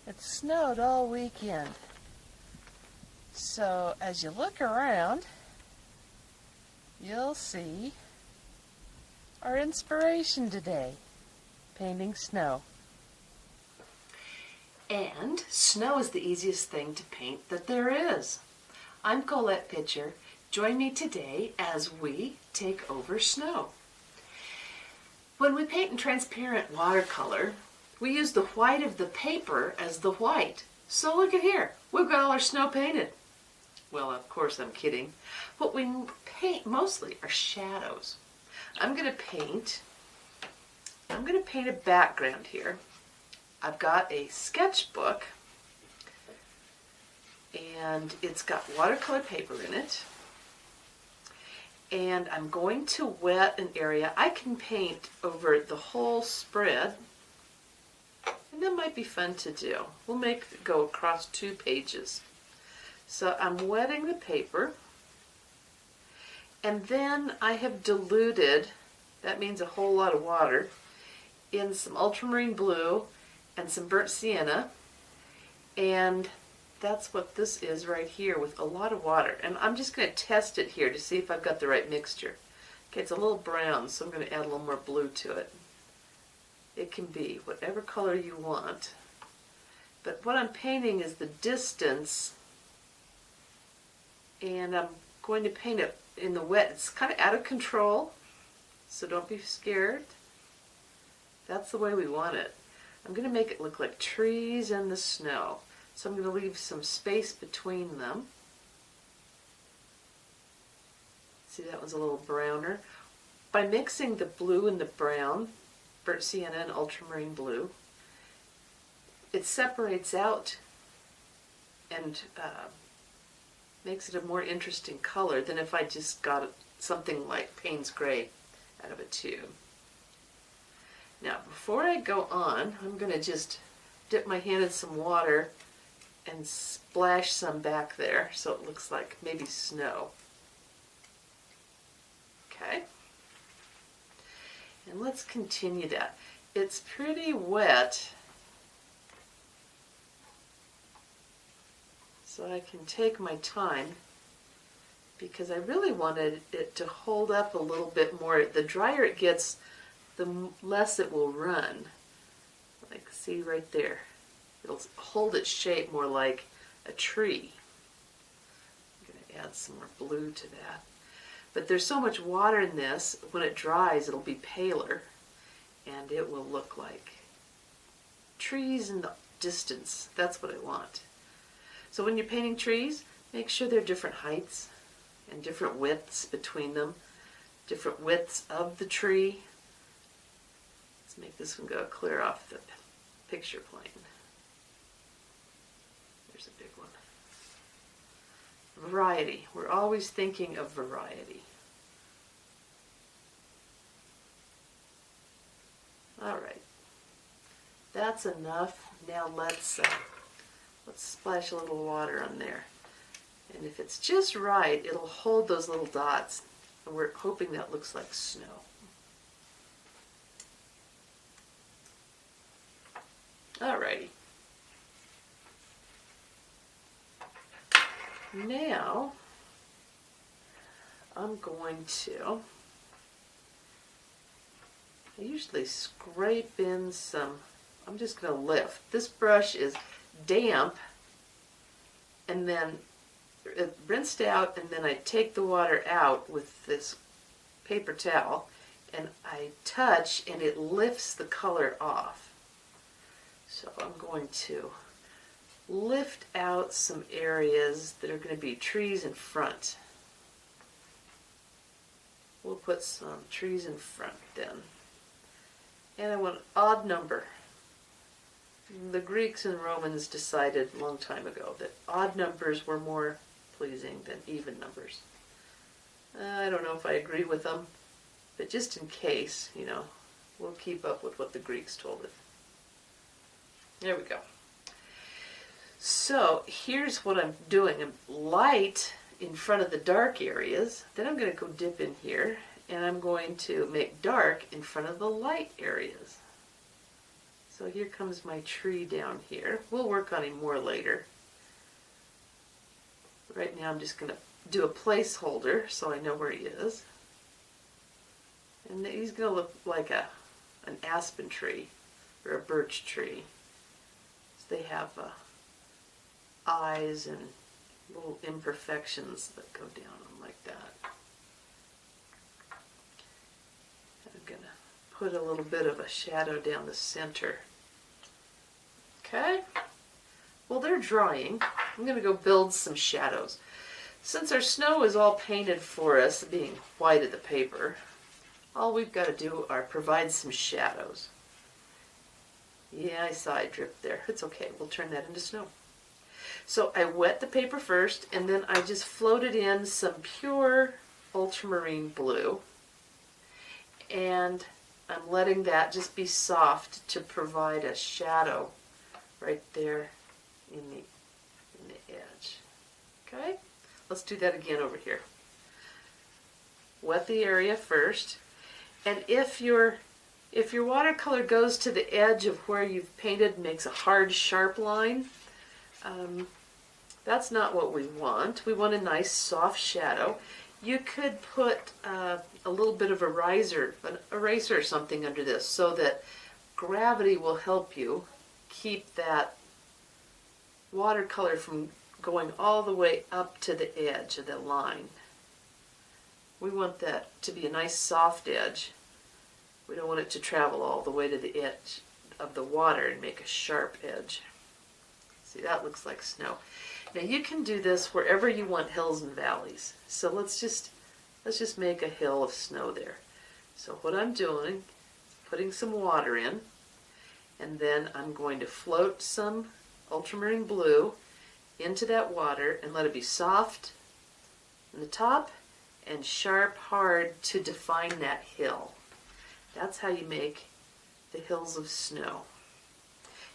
It snowed all weekend. So as you look around, you'll see our inspiration today, painting snow. And snow is the easiest thing to paint that there is. I'm Colette Pitcher. Join me today as we take over snow. When we paint in transparent watercolor, we use the white of the paper as the white. So look at here, we've got all our snow painted. Well, of course I'm kidding. What we paint mostly are shadows. I'm going to paint a background here. I've got a sketchbook and it's got watercolor paper in it. And I'm going to wet an area. I can paint over the whole spread, and that might be fun to do. We'll make it go across 2 pages. So I'm wetting the paper, and then I have diluted, that means a whole lot of water, in some ultramarine blue and some burnt sienna, and that's what this is right here with a lot of water. And I'm just going to test it here to see if I've got the right mixture. Okay, it's a little brown, so I'm going to add a little more blue to it. It can be whatever color you want. But what I'm painting is the distance, and I'm going to paint it in the wet. It's kind of out of control, so don't be scared. That's the way we want it. I'm going to make it look like trees and the snow. So I'm going to leave some space between them. See, that one's a little browner. By mixing the blue and the brown, burnt sienna and ultramarine blue, it separates out and makes it a more interesting color than if I just got something like Payne's Gray out of a tube. Now, before I go on, I'm going to just dip my hand in some water and splash some back there so it looks like maybe snow. Okay. And let's continue that. It's pretty wet, so I can take my time because I really wanted it to hold up a little bit more. The drier it gets, the less it will run. Like, see right there. It'll hold its shape more like a tree. I'm going to add some more blue to that. But there's so much water in this, when it dries it'll be paler and it will look like trees in the distance. That's what I want. So when you're painting trees, make sure they're different heights and different widths between them, different widths of the tree. Let's make this one go clear off the picture plane. There's a big one. Variety. We're always thinking of variety. All right. That's enough. Now let's splash a little water on there. And if it's just right, it'll hold those little dots. And we're hoping that looks like snow. All righty. Now, I'm going to, I usually scrape in some, I'm just going to lift. This brush is damp, and then it rinsed out, and then I take the water out with this paper towel, and I touch, and it lifts the color off. So I'm going to lift out some areas that are going to be trees in front. We'll put some trees in front then. And I want an odd number. The Greeks and Romans decided a long time ago that odd numbers were more pleasing than even numbers. I don't know if I agree with them, but just in case, you know, we'll keep up with what the Greeks told us. There we go. So here's what I'm doing. I'm light in front of the dark areas. Then I'm going to go dip in here, and I'm going to make dark in front of the light areas. So here comes my tree down here. We'll work on him more later. Right now I'm just going to do a placeholder so I know where he is. And he's going to look like an aspen tree or a birch tree. So they have eyes and little imperfections that go down them like that. I'm going to put a little bit of a shadow down the center. Okay, well they're drying. I'm going to go build some shadows. Since our snow is all painted for us, being white of the paper, all we've got to do are provide some shadows. Yeah, I saw it drip there. It's okay, we'll turn that into snow. So I wet the paper first, and then I just floated in some pure ultramarine blue. And I'm letting that just be soft to provide a shadow right there in the edge. Okay, let's do that again over here. Wet the area first, and if your watercolor goes to the edge of where you've painted, makes a hard, sharp line, that's not what we want. We want a nice, soft shadow. You could put a little bit of an eraser or something under this so that gravity will help you keep that watercolor from going all the way up to the edge of the line. We want that to be a nice soft edge. We don't want it to travel all the way to the edge of the water and make a sharp edge. See, that looks like snow. Now you can do this wherever you want hills and valleys. So let's just make a hill of snow there. So what I'm doing, putting some water in, and then I'm going to float some ultramarine blue into that water and let it be soft in the top and sharp, hard to define that hill. That's how you make the hills of snow.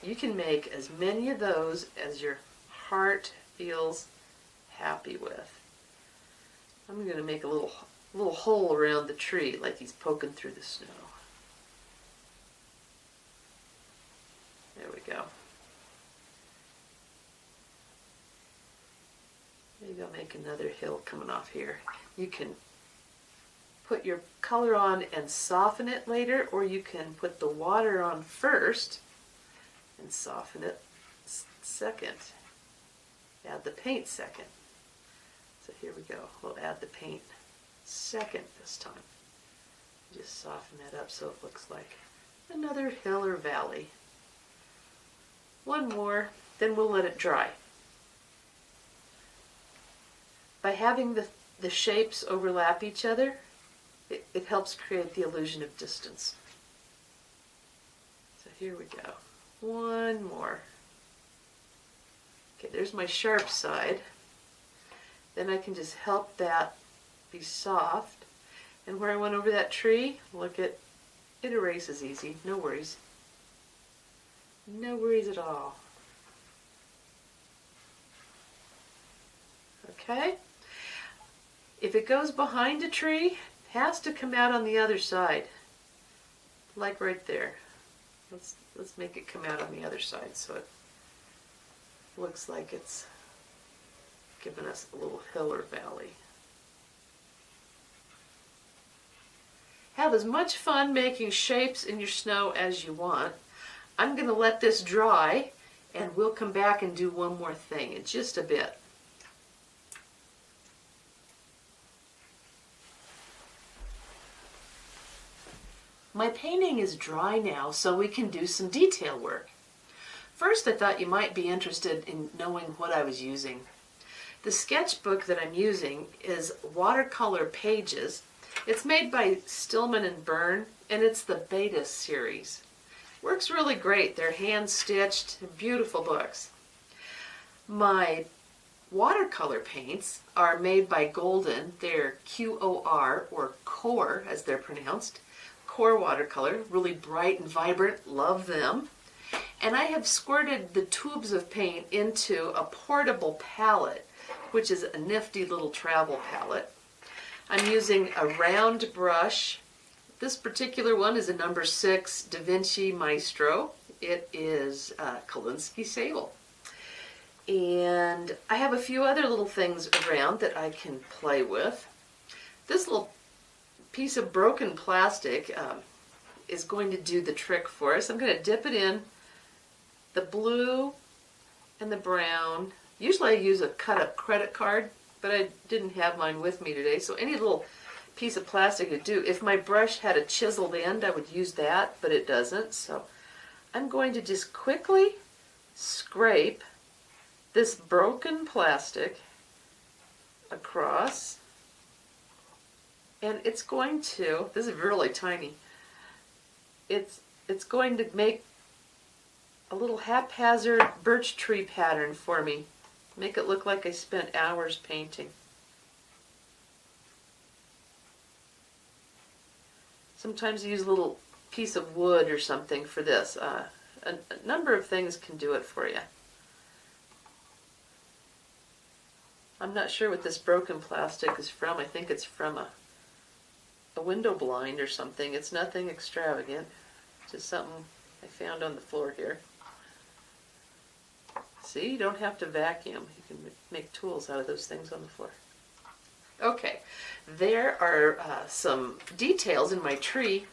You can make as many of those as your heart feels happy with. I'm going to make a little hole around the tree like he's poking through the snow. There we go. Maybe I'll make another hill coming off here. You can put your color on and soften it later, or you can put the water on first and soften it second. Add the paint second. So here we go. We'll add the paint second this time. Just soften that up so it looks like another hill or valley. One more, then we'll let it dry. By having the shapes overlap each other, it helps create the illusion of distance. So here we go. One more. Okay, there's my sharp side. Then I can just help that be soft. And where I went over that tree, look, it erases easy. No worries. No worries at all. Okay? If it goes behind a tree, it has to come out on the other side. Like right there. Let's make it come out on the other side so it looks like it's giving us a little hill or valley. Have as much fun making shapes in your snow as you want. I'm going to let this dry and we'll come back and do one more thing in just a bit. My painting is dry now, so we can do some detail work. First, I thought you might be interested in knowing what I was using. The sketchbook that I'm using is Watercolor Pages. It's made by Stillman and Byrne, and it's the Beta series. Works really great. They're hand-stitched, beautiful books. My watercolor paints are made by Golden. They're QOR, or Core as they're pronounced. Core watercolor, really bright and vibrant, love them. And I have squirted the tubes of paint into a portable palette, which is a nifty little travel palette. I'm using a round brush. This particular one is a number 6 Da Vinci Maestro. It is Kolinsky Sable. And I have a few other little things around that I can play with. This little piece of broken plastic is going to do the trick for us. I'm going to dip it in the blue and the brown. Usually I use a cut-up credit card, but I didn't have mine with me today, so any little piece of plastic would do. If my brush had a chiseled end, I would use that, but it doesn't. So I'm going to just quickly scrape this broken plastic across, and it's going to, this is really tiny, it's going to make a little haphazard birch tree pattern for me. Make it look like I spent hours painting. Sometimes I use a little piece of wood or something for this. A number of things can do it for you. I'm not sure what this broken plastic is from. I think it's from a window blind or something. It's nothing extravagant. Just something I found on the floor here. See, you don't have to vacuum. You can make tools out of those things on the floor. Okay, there are some details in my tree.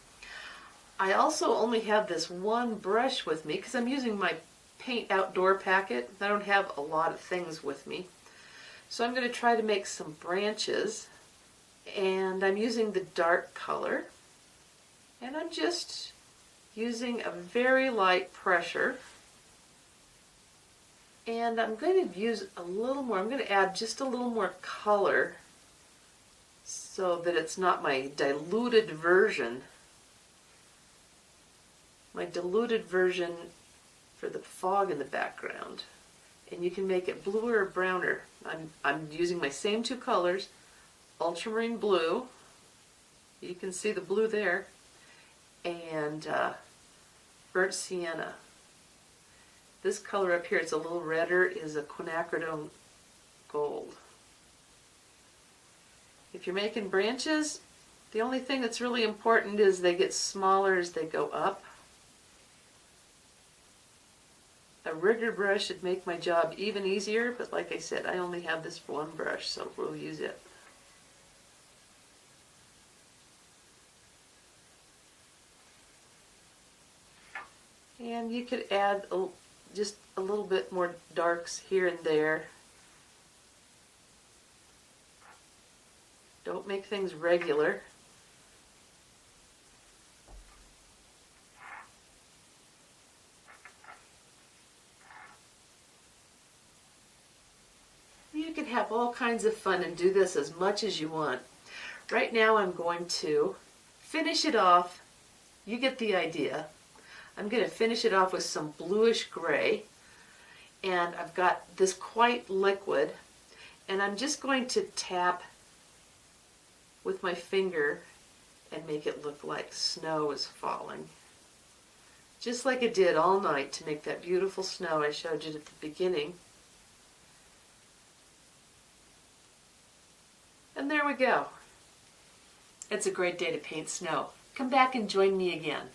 I also only have this one brush with me because I'm using my Paint Outdoor packet. I don't have a lot of things with me. So I'm going to try to make some branches, and I'm using the dark color, and I'm just using a very light pressure, and I'm going to use a little more. I'm going to add just a little more color so that it's not my diluted version. My diluted version for the fog in the background. And you can make it bluer or browner. I'm using my same two colors, ultramarine blue, you can see the blue there, and burnt sienna. This color up here, it's a little redder, is a quinacridone gold. If you're making branches, the only thing that's really important is they get smaller as they go up. A rigger brush should make my job even easier, but like I said, I only have this one brush, so we'll use it. And you could add just a little bit more darks here and there. Don't make things regular. You can have all kinds of fun and do this as much as you want. Right now I'm going to finish it off. You get the idea. I'm going to finish it off with some bluish gray, and I've got this quite liquid, and I'm just going to tap with my finger and make it look like snow is falling. Just like it did all night to make that beautiful snow I showed you at the beginning. And there we go. It's a great day to paint snow. Come back and join me again.